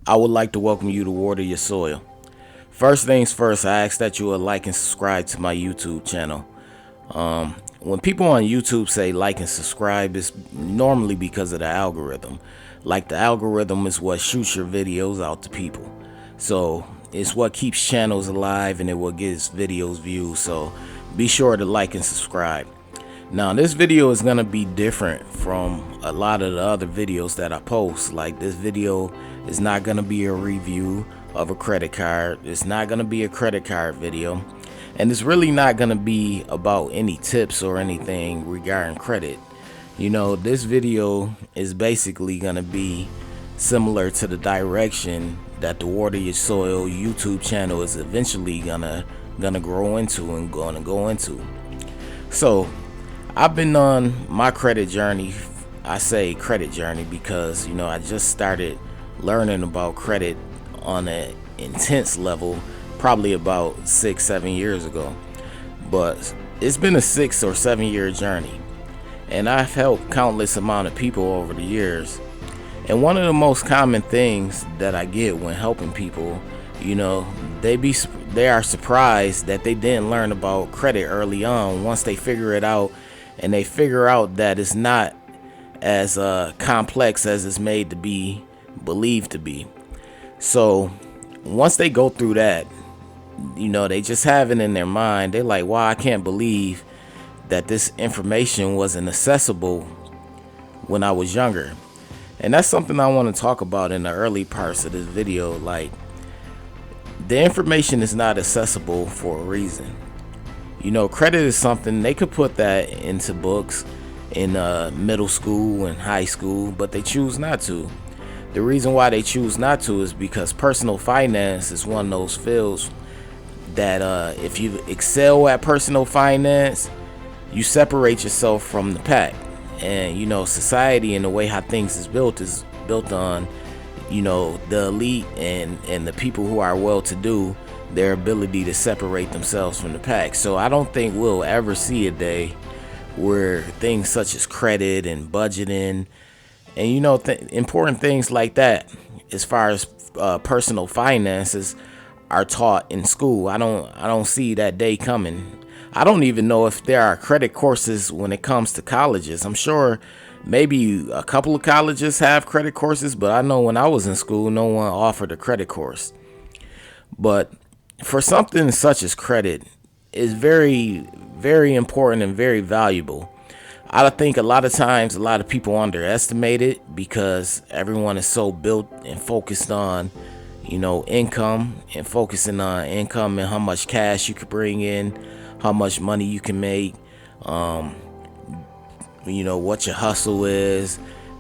I would like to welcome you to Water Your Soil. First things first, I ask that you will like and subscribe to my YouTube channel. When people on YouTube say like and subscribe, it's normally because of the algorithm. Like, the algorithm is what shoots your videos out to people. So it's what keeps channels alive and it what gives videos views. So be sure to like and subscribe. Now, this video is going to be different from a lot of the other videos that I post. Like, this video is not going to be a review of a credit card. It's not going to be a credit card video. And it's really not going to be about any tips or anything regarding credit. This video is basically going to be similar to the direction that the Water Your Soil YouTube channel is eventually gonna grow into and gonna go into. So I've been on my credit journey. I say credit journey because I just started learning about credit on an intense level probably about 6-7 years ago. But it's been a 6 or 7 year journey, and I've helped countless amount of people over the years. And one of the most common things that I get when helping people, they are surprised that they didn't learn about credit early on. Once they figure it out, and they figure out that it's not as complex as it's made to be believed to be. So once they go through that, they just have it in their mind. They're like, wow, I can't believe that this information wasn't accessible when I was younger. And that's something I want to talk about in the early parts of this video. Like, the information is not accessible for a reason. Credit is something they could put that into books in middle school and high school, but they choose not to. The reason why they choose not to is because personal finance is one of those fields that if you excel at personal finance, you separate yourself from the pack. And society and the way how things is built on the elite and the people who are well to do, their ability to separate themselves from the pack. So I don't think we'll ever see a day where things such as credit and budgeting and important things like that, as far as personal finances, are taught in school. I don't see that day coming. I don't even know if there are credit courses when it comes to colleges. I'm sure maybe a couple of colleges have credit courses, but I know when I was in school, no one offered a credit course. But for something such as credit, is very, very important and very valuable. I think a lot of times a lot of people underestimate it because everyone is so built and focused on income and focusing on income and how much cash you could bring in, how much money you can make, what your hustle is.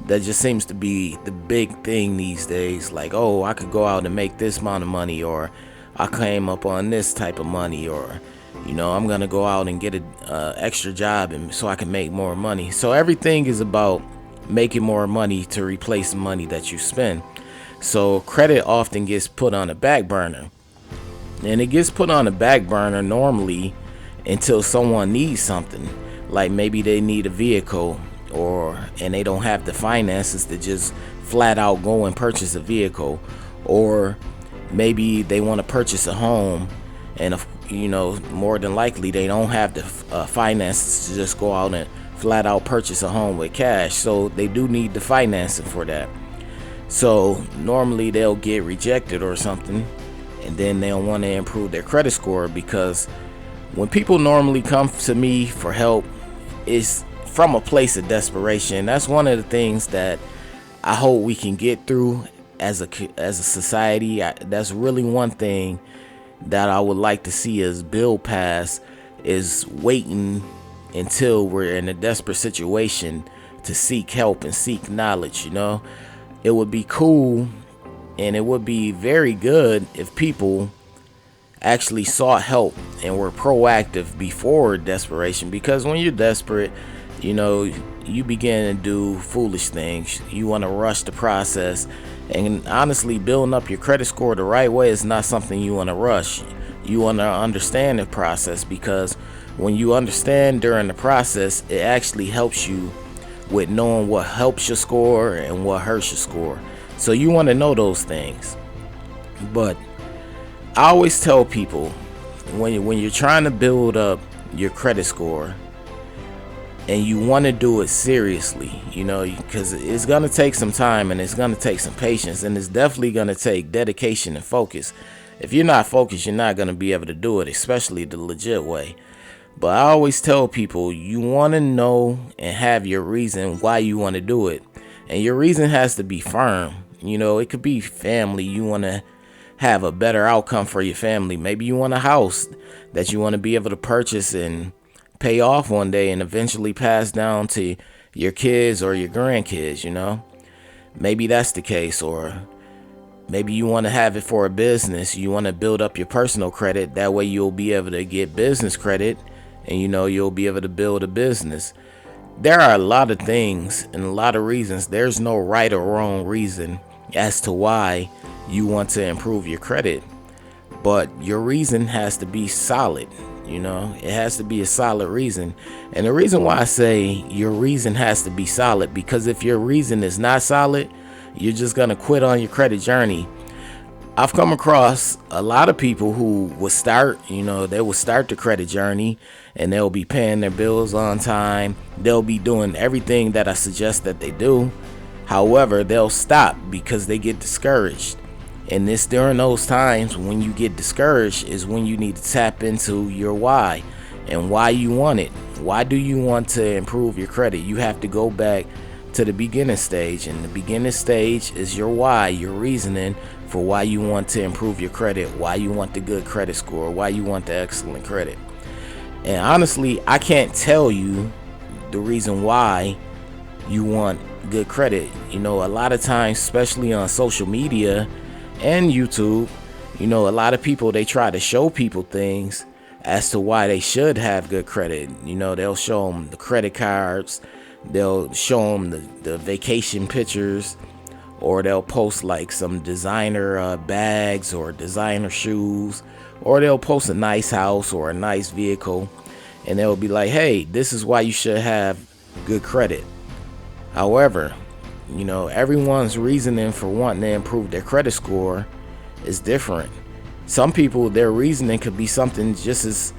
That just seems to be the big thing these days. Like, oh, I could go out and make this amount of money, or I came up on this type of money, or I'm gonna go out and get an extra job and so I can make more money. So everything is about making more money to replace the money that you spend. So credit often gets put on the back burner, and it gets put on the back burner normally until someone needs something. Like, maybe they need a vehicle, and they don't have the finances to just flat out go and purchase a vehicle, or maybe they want to purchase a home, and more than likely they don't have the finances to just go out and flat out purchase a home with cash. So they do need the financing for that. So normally they'll get rejected or something, and then they'll want to improve their credit score, because when people normally come to me for help, it's from a place of desperation. That's one of the things that I hope we can get through as a society. That's really one thing that I would like to see us build past, is waiting until we're in a desperate situation to seek help and seek knowledge. It would be cool and it would be very good if people actually sought help and were proactive before desperation. Because when you're desperate, you begin to do foolish things. You want to rush the process, and honestly, building up your credit score the right way is not something you want to rush. You want to understand the process, because when you understand during the process, it actually helps you with knowing what helps your score and what hurts your score. So you want to know those things. But I always tell people, when you're trying to build up your credit score and you want to do it seriously, because it's going to take some time and it's going to take some patience, and it's definitely going to take dedication and focus. If you're not focused, you're not going to be able to do it, especially the legit way. But I always tell people, you want to know and have your reason why you want to do it. And your reason has to be firm. It could be family. You want to have a better outcome for your family. Maybe you want a house that you want to be able to purchase and pay off one day and eventually pass down to your kids or your grandkids, Maybe that's the case. Or maybe you want to have it for a business. You want to build up your personal credit. That way you'll be able to get business credit and, you'll be able to build a business. There are a lot of things and a lot of reasons. There's no right or wrong reason as to why you want to improve your credit. But your reason has to be solid. It has to be a solid reason. And the reason why I say your reason has to be solid, because if your reason is not solid, you're just going to quit on your credit journey. I've come across a lot of people who would start, they would start the credit journey and they'll be paying their bills on time. They'll be doing everything that I suggest that they do. However, they'll stop because they get discouraged. And it's during those times when you get discouraged is when you need to tap into your why and why you want it. Why do you want to improve your credit? You have to go back to the beginning stage, and the beginning stage is your why, your reasoning for why you want to improve your credit, why you want the good credit score, why you want the excellent credit. And honestly, I can't tell you the reason why you want good credit. A lot of times, especially on social media and YouTube, a lot of people, they try to show people things as to why they should have good credit. They'll show them the credit cards, they'll show them the vacation pictures, or they'll post like some designer bags or designer shoes, or they'll post a nice house or a nice vehicle, and they'll be like, hey, this is why you should have good credit. However, everyone's reasoning for wanting to improve their credit score is different. Some people, their reasoning could be something just as,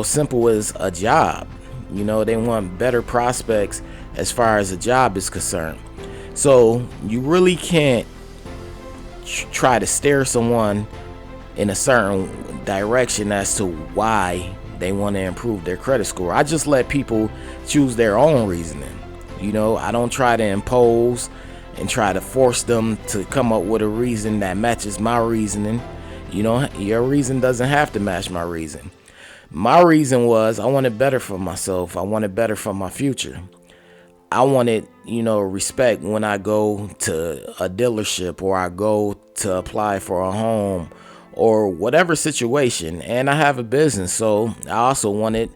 simple as a job. They want better prospects as far as a job is concerned. So you really can't try to steer someone in a certain direction as to why they want to improve their credit score. I just let people choose their own reasoning. I don't try to impose and try to force them to come up with a reason that matches my reasoning. Your reason doesn't have to match my reason. My reason was I wanted better for myself. I wanted better for my future. I wanted, respect when I go to a dealership or I go to apply for a home or whatever situation. And I have a business, so I also wanted,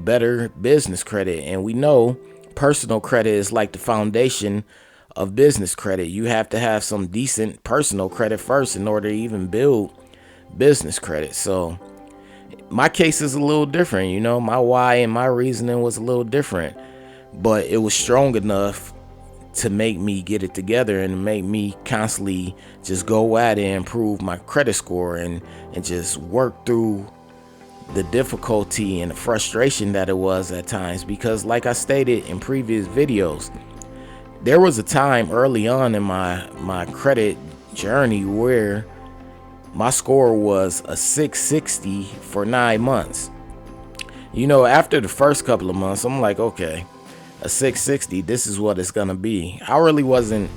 better business credit. And we know personal credit is like the foundation of business credit. You have to have some decent personal credit first in order to even build business credit. So my case is a little different. My why and my reasoning was a little different, but it was strong enough to make me get it together and make me constantly just go at it and improve my credit score and just work through the difficulty and the frustration that it was at times. Because like I stated in previous videos, there was a time early on in my credit journey where my score was a 660 for 9 months. After the first couple of months, I'm like, okay, a 660, this is what it's gonna be. I really wasn't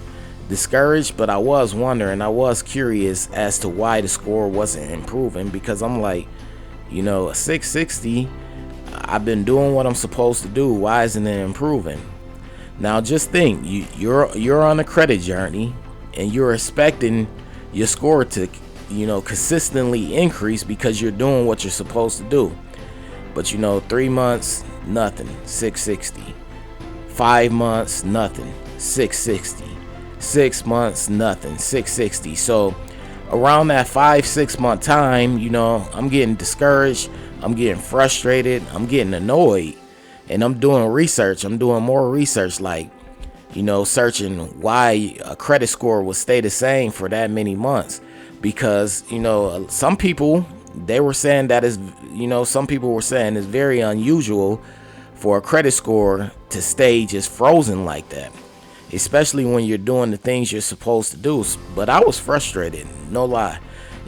discouraged, but I was wondering, I was curious as to why the score wasn't improving, because I'm like, a 660, I've been doing what I'm supposed to do. Why isn't it improving? Now just think, you're on a credit journey and you're expecting your score to, consistently increase because you're doing what you're supposed to do. But 3 months, nothing, 660. 5 months, nothing, 660. 6 months, nothing, 660. So around that 5-6 month time, I'm getting discouraged, I'm getting frustrated, I'm getting annoyed, and I'm doing research. I'm doing more research, like, searching why a credit score would stay the same for that many months. Because, some people, they were saying that is, some people were saying it's very unusual for a credit score to stay just frozen like that, especially when you're doing the things you're supposed to do. But I was frustrated, no lie.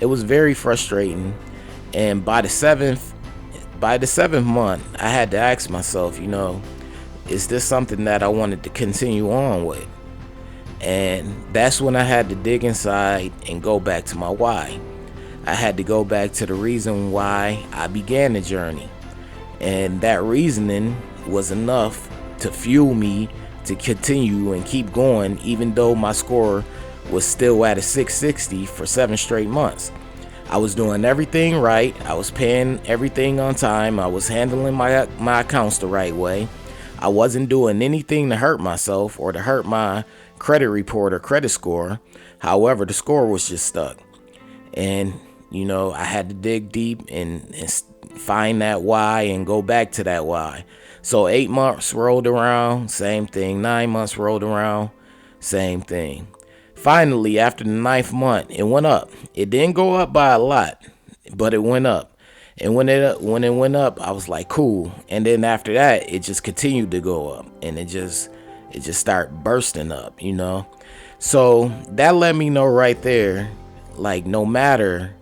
It was very frustrating. And by the seventh month, I had to ask myself, is this something that I wanted to continue on with? And that's when I had to dig inside and go back to my why. I had to go back to the reason why I began the journey. And that reasoning was enough to fuel me to continue and keep going, even though my score was still at a 660 for 7 straight months. I was doing everything right. I was paying everything on time. I was handling my accounts the right way. I wasn't doing anything to hurt myself or to hurt my credit report or credit score. However, the score was just stuck. And, I had to dig deep and find that why and go back to that why. So 8 months rolled around, same thing. 9 months rolled around, same thing. Finally, after the 9th month, it went up. It didn't go up by a lot, but it went up. And when it went up, I was like, cool. And then after that, it just continued to go up, and it just started bursting up, So that let me know right there, like no matter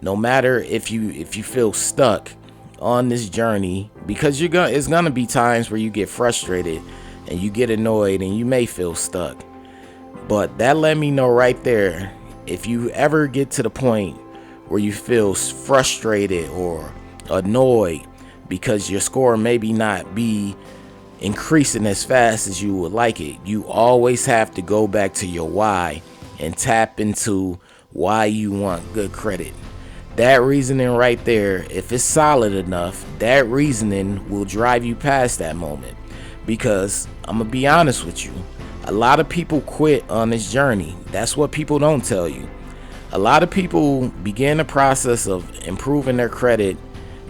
if you feel stuck on this journey, because it's gonna be times where you get frustrated and you get annoyed and you may feel stuck. But that let me know right there, if you ever get to the point where you feel frustrated or annoyed because your score maybe not be increasing as fast as you would like it, you always have to go back to your why and tap into why you want good credit. That reasoning right there, if it's solid enough, that reasoning will drive you past that moment. Because I'm gonna be honest with you, a lot of people quit on this journey. That's what people don't tell you. A lot of people begin the process of improving their credit,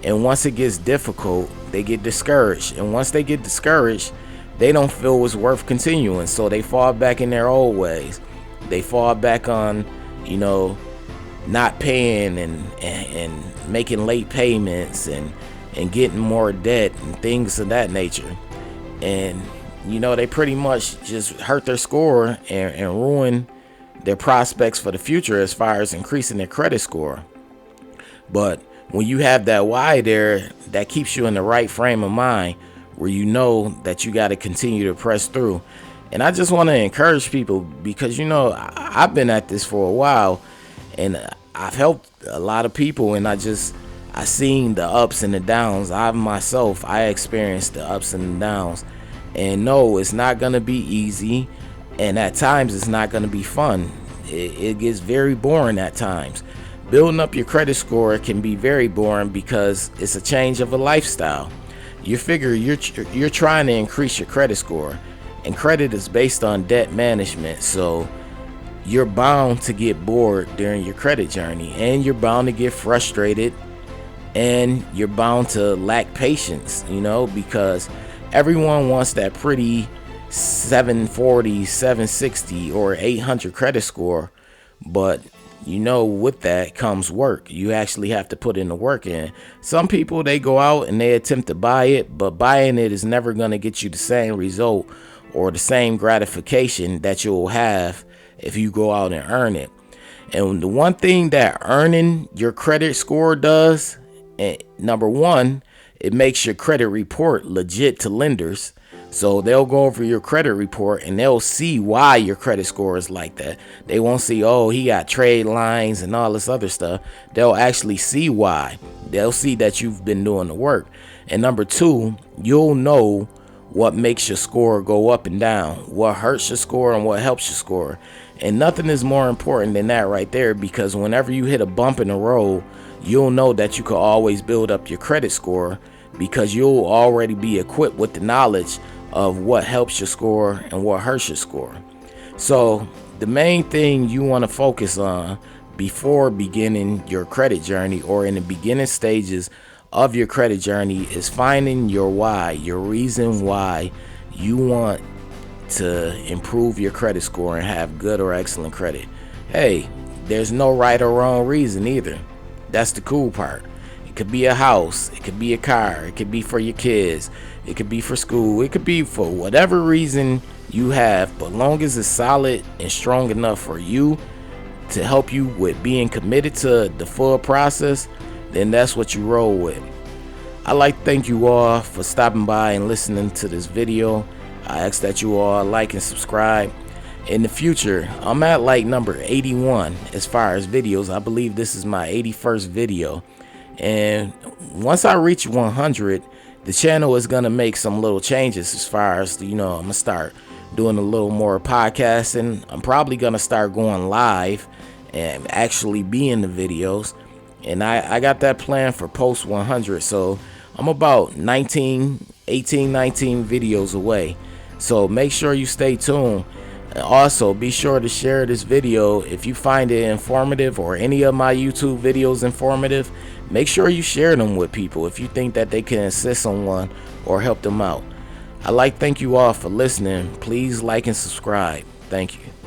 and once it gets difficult, they get discouraged. And once they get discouraged, they don't feel it's worth continuing, so they fall back in their old ways. They fall back on, not paying and making late payments and getting more debt and things of that nature. And they pretty much just hurt their score and ruin their prospects for the future as far as increasing their credit score. But when you have that why there, that keeps you in the right frame of mind, where you know that you got to continue to press through. And I just want to encourage people, because I've been at this for a while, and I've helped a lot of people, and I seen the ups and the downs. I experienced the ups and the downs. And no, it's not gonna be easy, and at times it's not gonna be fun. It gets very boring at times. Building up your credit score can be very boring because it's a change of a lifestyle. You figure you're trying to increase your credit score, and credit is based on debt management, so you're bound to get bored during your credit journey, and you're bound to get frustrated, and you're bound to lack patience, because everyone wants that pretty 740, 760, or 800 credit score. But with that comes work. You actually have to put in the work in. Some people, they go out and they attempt to buy it, but buying it is never going to get you the same result or the same gratification that you'll have if you go out and earn it. And the one thing that earning your credit score does, number one, it makes your credit report legit to lenders. So they'll go over your credit report and they'll see why your credit score is like that. They won't see, oh, he got trade lines and all this other stuff. They'll actually see why. They'll see that you've been doing the work. And number two, you'll know what makes your score go up and down, what hurts your score and what helps your score. And nothing is more important than that right there, because whenever you hit a bump in the road, you'll know that you can always build up your credit score, because you'll already be equipped with the knowledge of what helps your score and what hurts your score. So the main thing you want to focus on before beginning your credit journey, or in the beginning stages of your credit journey, is finding your why, your reason why you want to improve your credit score and have good or excellent credit. Hey, there's no right or wrong reason either. That's the cool part. It could be a house, it could be a car, it could be for your kids, it could be for school, it could be for whatever reason you have, but long as it's solid and strong enough for you to help you with being committed to the full process, then that's what you roll with. I'd like to thank you all for stopping by and listening to this video. I ask that you all like and subscribe. In the future, I'm at like number 81 as far as videos. I believe this is my 81st video. And once I reach 100, the channel is going to make some little changes as far as, I'm going to start doing a little more podcasting. I'm probably going to start going live and actually be in the videos. And I got that plan for post 100. So I'm about 18, 19 videos away. So make sure you stay tuned. Also, be sure to share this video if you find it informative, or any of my YouTube videos informative. Make sure you share them with people if you think that they can assist someone or help them out. I'd like to thank you all for listening. Please like and subscribe. Thank you.